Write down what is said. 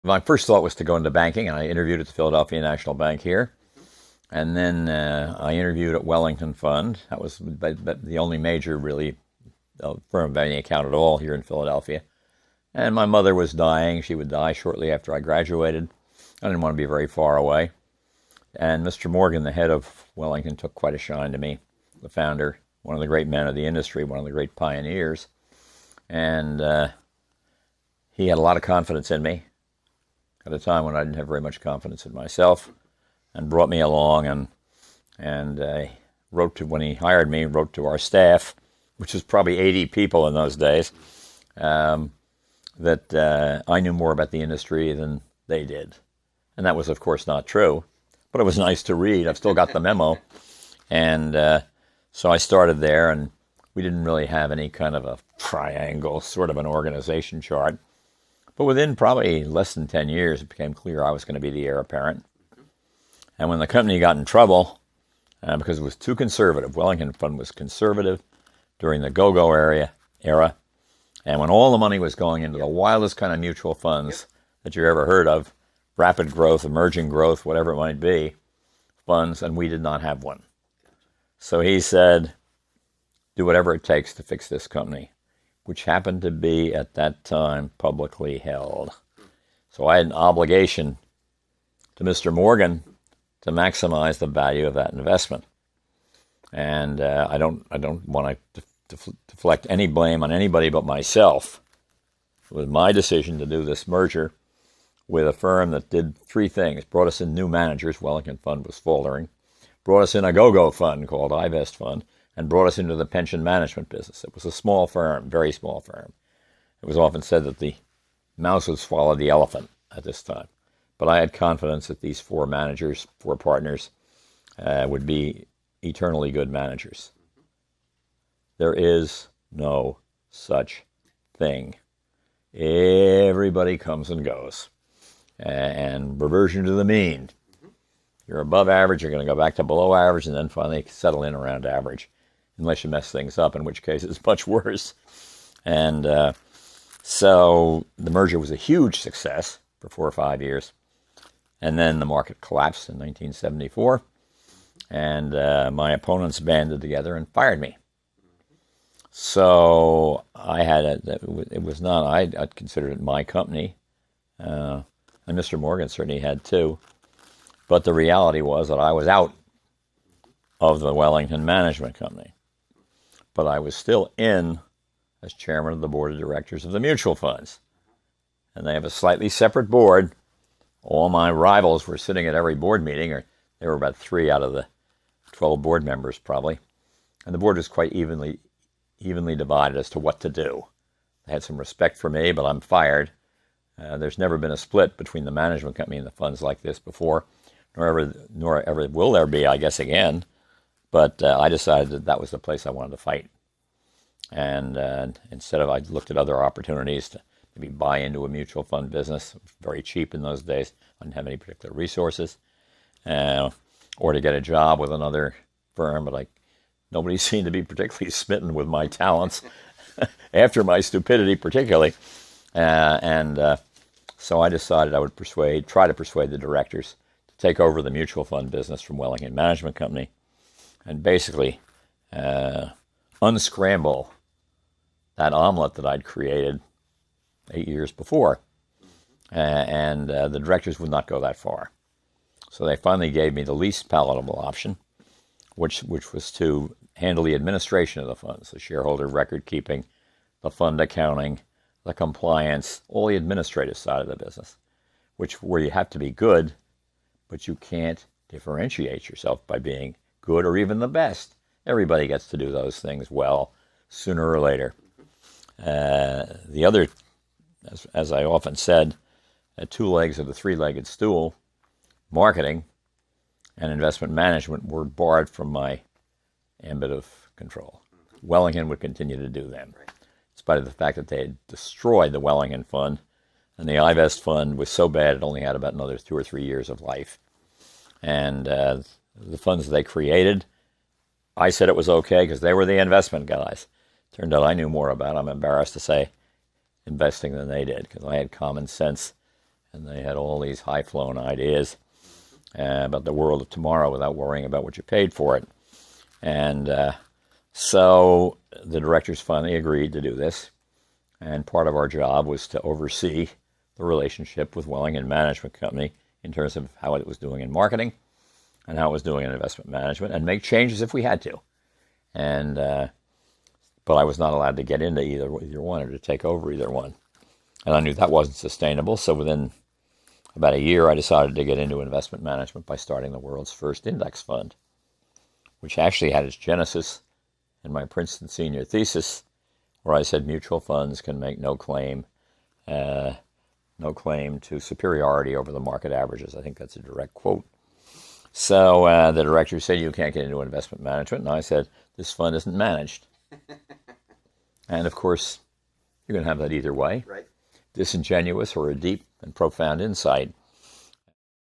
My first thought was to go into banking, and I interviewed at the Philadelphia National Bank here. And then I interviewed at Wellington Fund. That was the only major, really, firm of any account at all here in Philadelphia. And my mother was dying. She would die shortly after I graduated. I didn't want to be very far away. And Mr. Morgan, the head of Wellington, took quite a shine to me, the founder, one of the great men of the industry, one of the great pioneers. And he had a lot of confidence in me at a time when I didn't have very much confidence in myself, and brought me along and wrote to, when he hired me, wrote to our staff, which was probably 80 people in those days, that I knew more about the industry than they did. And that was, of course, not true, but it was nice to read. I've still got the memo. And so I started there, and we didn't really have any kind of a triangle, sort of an organization chart. But within probably less than 10 years, it became clear I was going to be the heir apparent. And when the company got in trouble, because it was too conservative, Wellington Fund was conservative during the go-go era, and when all the money was going into the wildest kind of mutual funds that you ever heard of, rapid growth, emerging growth, whatever it might be, funds, and we did not have one. So he said, do whatever it takes to fix this company, which happened to be, at that time, publicly held. So I had an obligation to Mr. Morgan to maximize the value of that investment. And I don't want to deflect any blame on anybody but myself. It was my decision to do this merger with a firm that did three things. Brought us in new managers. Wellington Fund was faltering. Brought us in a go-go fund called iVest Fund, and brought us into the pension management business. It was a small firm, very small firm. It was often said that the mouse would swallow the elephant at this time. But I had confidence that these four managers, four partners, would be eternally good managers. There is no such thing. Everybody comes and goes. And reversion to the mean. You're above average, you're going to go back to below average, and then finally settle in around average. Unless you mess things up, in which case it's much worse. And so the merger was a huge success for 4 or 5 years. And then the market collapsed in 1974, and my opponents banded together and fired me. So I had it was not, I'd considered it my company, and Mr. Morgan certainly had too. But the reality was that I was out of the Wellington Management Company. But I was still in as chairman of the board of directors of the mutual funds. And they have a slightly separate board. All my rivals were sitting at every board meeting, or there were about 3 out of the 12 board members probably. And the board was quite evenly divided as to what to do. They had some respect for me, but I'm fired. There's never been a split between the management company and the funds like this before, nor ever will there be, I guess, again. But I decided that that was the place I wanted to fight. And instead of, I looked at other opportunities to maybe buy into a mutual fund business, very cheap in those days, I didn't have any particular resources, or to get a job with another firm, but nobody seemed to be particularly smitten with my talents, after my stupidity particularly. So I decided I would try to persuade the directors to take over the mutual fund business from Wellington Management Company, and basically unscramble that omelet that I'd created 8 years before. The directors would not go that far. So they finally gave me the least palatable option, which was to handle the administration of the funds, the shareholder record keeping, the fund accounting, the compliance, all the administrative side of the business, where you have to be good, but you can't differentiate yourself by being good or even the best. Everybody gets to do those things well, sooner or later. The other, as I often said, 2 legs of the 3-legged stool, marketing and investment management, were barred from my ambit of control. Wellington would continue to do them, in spite of the fact that they had destroyed the Wellington Fund, and the iVest Fund was so bad it only had about another 2 or 3 years of life. And the funds they created, I said it was okay because they were the investment guys. Turned out I knew more about, I'm embarrassed to say, investing than they did, because I had common sense and they had all these high-flown ideas about the world of tomorrow without worrying about what you paid for it. And so the directors finally agreed to do this, and part of our job was to oversee the relationship with Wellington Management Company in terms of how it was doing in marketing and how it was doing in investment management, and make changes if we had to. And but I was not allowed to get into either one or to take over either one. And I knew that wasn't sustainable, so within about a year I decided to get into investment management by starting the world's first index fund, which actually had its genesis in my Princeton senior thesis, where I said mutual funds can make no claim to superiority over the market averages. I think that's a direct quote. So the director said, you can't get into investment management. And I said, this fund isn't managed. And of course, you can have that either way. Right. Disingenuous or a deep and profound insight.